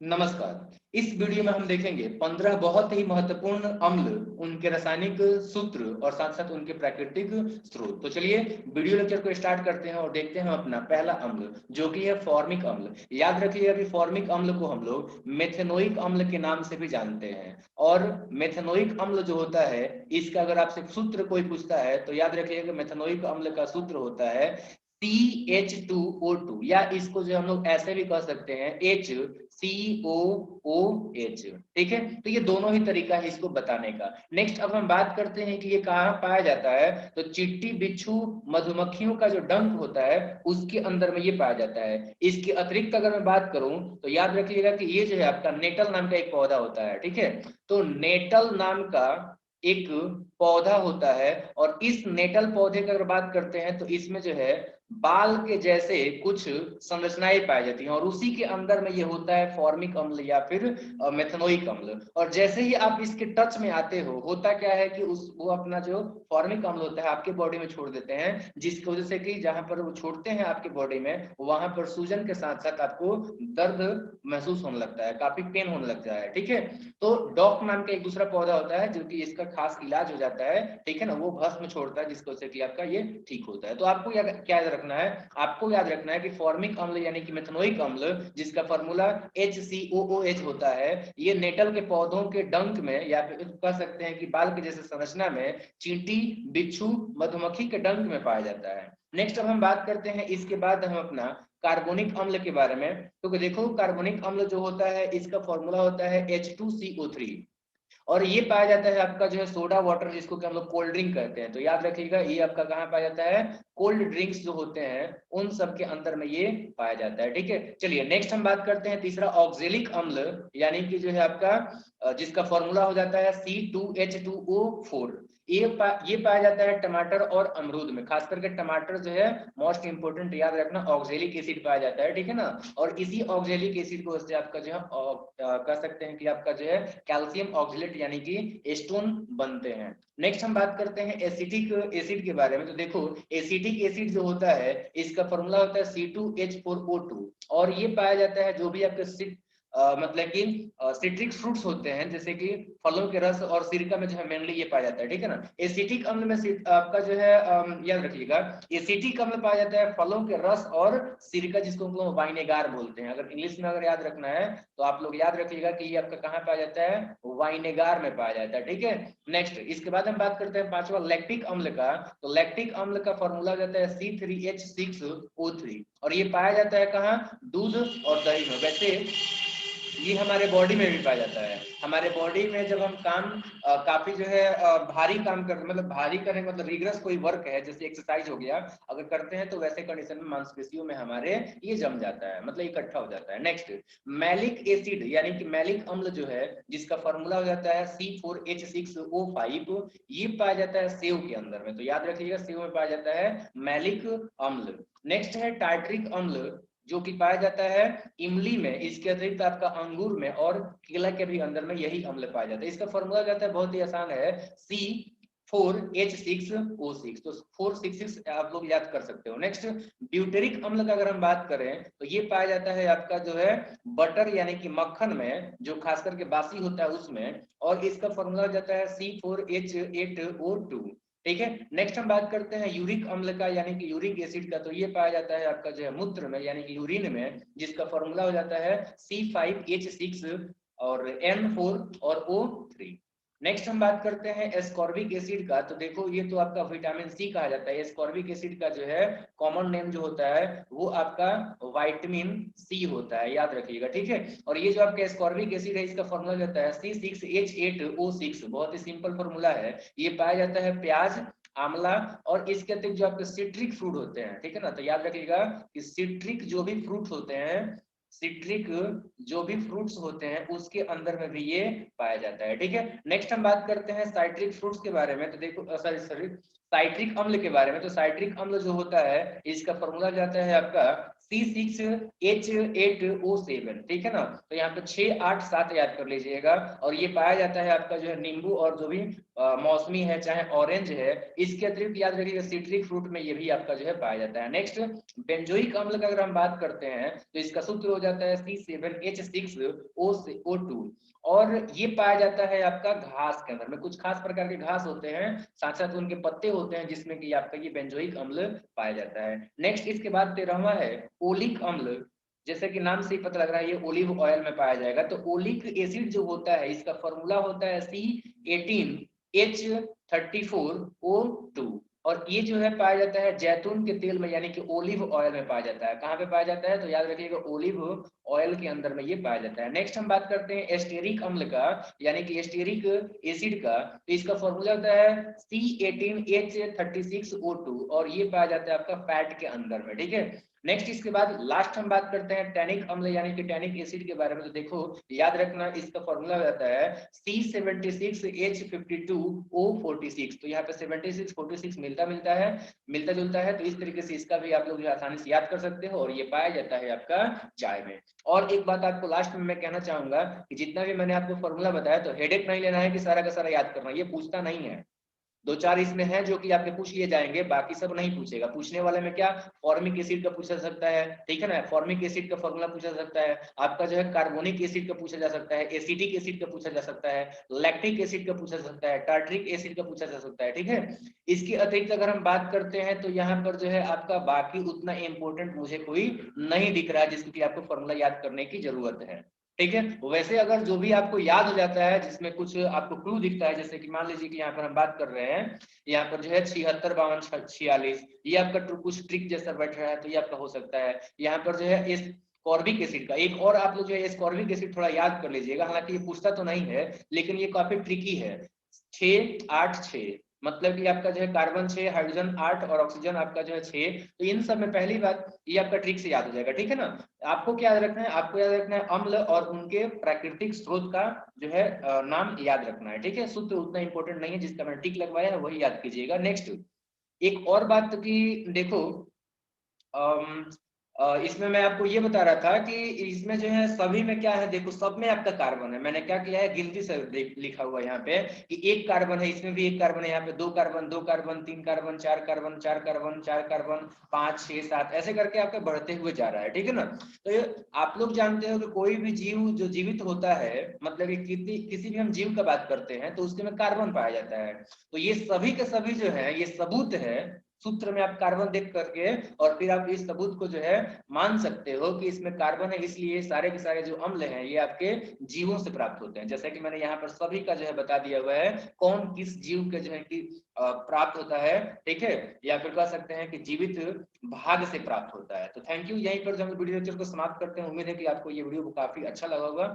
नमस्कार। इस वीडियो में हम देखेंगे 15 बहुत ही महत्वपूर्ण अम्ल, उनके रासायनिक सूत्र और साथ साथ उनके प्राकृतिक स्रोत। तो चलिए वीडियो लेक्चर को स्टार्ट करते हैं और देखते हैं अपना पहला अम्ल जो कि है फॉर्मिक अम्ल। याद रखिएगा कि फॉर्मिक अम्ल को हम लोग मेथेनोइक अम्ल के नाम से भी जानते हैं। और मेथेनोइक अम्ल जो होता है इसका अगर आपसे सूत्र कोई पूछता है तो याद रखिएगा मेथेनोइक अम्ल का सूत्र होता है CH2O2, या इसको जो हम लोग ऐसे भी कह सकते हैं HCOOH। ठीक है, तो ये दोनों ही तरीका है इसको बताने का। नेक्स्ट अब हम बात करते हैं कि ये कहाँ पाया जाता है। तो चींटी, बिच्छू, मधुमक्खियों का जो डंक होता है उसके अंदर में ये पाया जाता है। इसके अतिरिक्त अगर मैं बात करूं तो याद रखिएगा कि ये जो है आपका नेटल नाम का एक पौधा होता है। ठीक है, तो नेटल नाम का एक पौधा होता है और इस नेटल पौधे की अगर बात करते हैं तो इसमें जो है बाल के जैसे कुछ संरचनाएं पाई जाती हैं और उसी के अंदर में ये होता है फॉर्मिक अम्ल या फिर मेथनोइक अम्ल। और जैसे ही आप इसके टच में आते हो, होता क्या है कि वो अपना जो फॉर्मिक अम्ल होता है आपके बॉडी में छोड़ देते हैं, जिसकी वजह से कि जहां पर वो छोड़ते हैं आपके बॉडी में वहां पर सूजन के साथ साथ आपको दर्द महसूस होने लगता है, काफी पेन होने लगता है। ठीक है, तो डॉक नाम का एक दूसरा पौधा होता है जो कि इसका खास इलाज हो जाता है। ठीक है ना, वो भस्म छोड़ता है जिसको से कि आपका ये ठीक होता है। तो आपको क्या याद रखना है, आपको याद रखना है कि फॉर्मिक अम्ल यानी कि मेथनोइक अम्ल जिसका फॉर्मूला HCOOH होता है, ये नेटल के पौधों के डंक में या फिर कह सकते हैं कि बाल के जैसे संरचना में चींटी, बिच्छू, मधुमक्खी के डंक में पाया जाता है। नेक्स्ट अब हम बात करते हैं इसके बाद हम अपना कार्बोनिक अम्ल के बारे में। तो देखो कार्बोनिक अम्ल जो होता है इसका फॉर्मूला होता है H2CO3 और ये पाया जाता है आपका जो है सोडा वाटर, जिसको कि हम लोग कोल्ड ड्रिंक कहते हैं। तो याद रखिएगा ये आपका कहाँ पाया जाता है, कोल्ड ड्रिंक्स जो होते हैं उन सब के अंदर में ये पाया जाता है। ठीक है, चलिए नेक्स्ट हम बात करते हैं तीसरा ऑक्जेलिक अम्ल, यानी कि जो है आपका जिसका फॉर्मूला हो जाता है C2H2O4। ये पाया जाता है टमाटर और अमरूद में, खास करके टमाटर जो है मोस्ट इंपोर्टेंट, याद रखना ऑक्जेलिक एसिड पाया जाता है। ठीक है ना, और इसी ऑक्जेलिक एसिड को से आपका जो है कह सकते हैं कि आपका जो है कैल्शियम ऑक्जेलेट यानी कि स्टोन बनते हैं। नेक्स्ट हम बात करते हैं एसिटिक एसिड के बारे में। तो देखो एसिटिक एसिड जो होता है इसका फॉर्मूला होता है C2H4O2 और ये पाया जाता है जो भी आपके मतलब कि सिट्रिक फ्रूट्स होते हैं, जैसे कि फलों के रस और सिरका में जो है मेनली ये पाया जाता है। ठीक है ना, एसिटिक अम्ल में आपका जो है याद रखिएगा एसिटिक अम्ल पाया जाता है फलों के रस और सिरका, जिसको हम लोग वाइनेगार बोलते हैं। अगर इंग्लिश में अगर याद रखना है तो आप लोग याद रखिएगा कि ये आपका कहाँ पाया जाता है, वाइनेगार में पाया जाता है। ठीक है, नेक्स्ट इसके बाद हम बात करते हैं पांचवा लैक्टिक अम्ल का। तो लैक्टिक अम्ल का फॉर्मूला जाता है C3H6O3 और ये पाया जाता है कहाँ, दूध और दही में। वैसे ये हमारे बॉडी में भी पाया जाता है। हमारे बॉडी में जब हम काम काफी जो है भारी काम करते, मतलब भारी करें मतलब रिगरस कोई वर्क है जैसे एक्सरसाइज हो गया, अगर करते हैं तो वैसे कंडीशन में मांसपेशियों में हमारे ये जम जाता है, मतलब इकट्ठा हो जाता है। नेक्स्ट मैलिक एसिड यानी कि मैलिक अम्ल जो है जिसका फॉर्मूला हो जाता है C4H6O5, ये पाया जाता है सेव के अंदर में। तो याद रखिएगा सेव में पाया जाता है मैलिक अम्ल। नेक्स्ट है टार्ट्रिक अम्ल जो कि पाया जाता है इमली में, इसके अतिरिक्त आपका अंगूर में और केला के भी अंदर में यही अम्ल पाया जाता है। इसका फॉर्मूला जाता है बहुत ही आसान है C4H6O6। तो 466 आप लोग याद कर सकते हो। नेक्स्ट ब्यूटेरिक अम्ल का अगर हम बात करें तो ये पाया जाता है आपका जो है बटर यानी कि मक्खन में, जो खास करके बासी होता है उसमें, और इसका फॉर्मूला जाता है C4H8O2। ठीक है, नेक्स्ट हम बात करते हैं यूरिक अम्ल का यानी कि यूरिक एसिड का। तो ये पाया जाता है आपका जो है मूत्र में यानी कि यूरिन में, जिसका फॉर्मूला हो जाता है C5H6 और N4 और O3। नेक्स्ट हम बात करते हैं एस्कॉर्बिक एसिड का। तो देखो ये तो आपका विटामिन सी कहा जाता है। एस्कॉर्बिक एसिड का जो है कॉमन नेम जो होता है वो आपका विटामिन सी होता है, याद रखिएगा। ठीक है, और ये जो आपका एस्कॉर्बिक एसिड है इसका फॉर्मूला जाता है C6H8O6। बहुत ही सिंपल फॉर्मूला है। ये पाया जाता है प्याज, आंवला और इसके अतिरिक्त जो आपके सिट्रिक फ्रूट होते हैं। ठीक है ना, तो याद रखिएगा कि सिट्रिक जो भी फ्रूट होते हैं, सिट्रिक जो भी फ्रूट्स होते हैं उसके अंदर में भी ये पाया जाता है। ठीक है, नेक्स्ट हम बात करते हैं साइट्रिक फ्रूट्स के बारे में। तो देखो सॉरी साइट्रिक अम्ल के बारे में। तो साइट्रिक अम्ल जो होता है इसका फॉर्मूला जाता है आपका C6H8O7। ठीक है ना, तो यहाँ पे 6, 8, 7 याद कर लीजिएगा। और ये पाया जाता है आपका जो है नींबू और जो भी मौसमी है, चाहे ऑरेंज है। इसके अतिरिक्त याद रखिएगा सिट्रिक फ्रूट में ये भी आपका जो है पाया जाता है। नेक्स्ट बेंजोइक अम्ल का अगर हम बात करते हैं तो इसका सूत्र हो जाता है C7H6O2 और ये पाया जाता है आपका घास के अंदर में। कुछ खास प्रकार के घास होते हैं, साथ साथ उनके पत्ते होते हैं जिसमें कि आपका ये बेंजोइक अम्ल पाया जाता है। नेक्स्ट इसके बाद 13वां है ओलिक अम्ल। जैसे कि नाम से ही पता लग रहा है ये ओलिव ऑयल में पाया जाएगा। तो ओलिक एसिड जो होता है इसका फॉर्मूला होता है C18H34O2 और ये जो है पाया जाता है जैतून के तेल में यानी कि ओलिव ऑयल में पाया जाता है। कहाँ पे पाया जाता है तो याद रखिएगा ओलिव ऑयल के अंदर में ये पाया जाता है। नेक्स्ट हम बात करते हैं एस्टेरिक अम्ल का यानी कि एस्टेरिक एसिड का। तो इसका फॉर्मूला होता है C18H36O2 और ये पाया जाता है आपका फैट के अंदर में, ठीक है। नेक्स्ट इसके बाद लास्ट हम बात करते हैं टैनिक अम्ल यानी कि टैनिक एसिड के बारे में। तो देखो याद रखना इसका फॉर्मूला रहता है C76H52O46। तो यहाँ पे 76 46 मिलता जुलता है। तो इस तरीके से इसका भी आप लोग जो आसानी से याद कर सकते हो और ये पाया जाता है आपका चाय में। और एक बात आपको लास्ट में मैं कहना चाहूंगा कि जितना भी मैंने आपको फॉर्मूला बताया तो हेडेक नहीं लेना है कि सारा का सारा याद करना, ये पूछता नहीं है। दो चार इसमें है जो कि आपके पूछ लिए जाएंगे, बाकी सब नहीं पूछेगा। पूछने वाले में क्या फॉर्मिक एसिड का पूछा जा सकता है, ठीक है ना, फॉर्मिक एसिड का फॉर्मूला पूछा जा सकता है आपका जो है, कार्बोनिक एसिड का पूछा जा सकता है, एसिटिक एसिड का पूछा जा सकता है, लैक्टिक एसिड का पूछा जा सकता है, टार्ट्रिक एसिड का पूछा जा सकता है, ठीक है। इसके अतिरिक्त अगर हम बात करते हैं तो यहाँ पर जो है आपका बाकी उतना इंपॉर्टेंट मुझे कोई नहीं दिख रहा है जिसकी आपको फॉर्मूला याद करने की जरूरत है, ठीक है। वैसे अगर जो भी आपको याद हो जाता है जिसमें कुछ आपको क्लू दिखता है, जैसे कि मान लीजिए कि यहाँ पर हम बात कर रहे हैं, यहाँ पर जो है 76 52 46 ये आपका कुछ ट्रिक जैसा बैठ रहा है तो ये आपका हो सकता है। यहाँ पर जो है इस कॉर्बिक एसिड का एक और आप लोग जो है स्कॉर्बिक एसिड थोड़ा याद कर लीजिएगा, हालांकि ये पूछता तो नहीं है लेकिन ये काफी ट्रिकी है। 6 8 6 मतलब कि आपका जो है कार्बन 6 हाइड्रोजन 8 और ऑक्सीजन आपका जो है 6। तो इन सब में पहली बात ये आपका ट्रिक से याद हो जाएगा, ठीक है ना। आपको क्या याद रखना है, आपको याद रखना है अम्ल और उनके प्राकृतिक स्रोत का जो है नाम याद रखना है, ठीक है। सूत्र उतना इंपॉर्टेंट नहीं है, जिसका मैंने टिक लगवाया है वही याद कीजिएगा। नेक्स्ट एक और बात की देखो, इसमें मैं आपको ये बता रहा था कि इसमें जो है सभी में क्या है, देखो सब में आपका कार्बन है। मैंने क्या किया है गिनती से लिखा हुआ है यहाँ पे कि एक कार्बन है, इसमें भी एक कार्बन है, यहाँ पे दो carbon 3 carbon 4 carbon 4 carbon 4 carbon 5 6 7 ऐसे करके आपके बढ़ते हुए जा रहा है, ठीक है ना। तो ये आप लोग जानते हो कि कोई भी जीव जो जीवित होता है, मतलब कि किसी भी हम जीव का बात करते हैं तो उसके में कार्बन पाया जाता है। तो ये सभी के सभी जो है ये सबूत है, सूत्र में आप कार्बन देख करके और फिर आप इस सबूत को जो है मान सकते हो कि इसमें कार्बन है, इसलिए सारे के सारे जो अम्ल हैं ये आपके जीवों से प्राप्त होते हैं। जैसे कि मैंने यहाँ पर सभी का जो है बता दिया हुआ है कौन किस जीव के जो है कि प्राप्त होता है, ठीक है, या फिर कह सकते हैं कि जीवित भाग से प्राप्त होता है। तो थैंक यू, यहीं पर जो हम वीडियो लेक्चर को समाप्त करते हैं। उम्मीद है कि आपको ये वीडियो काफी अच्छा लगा होगा।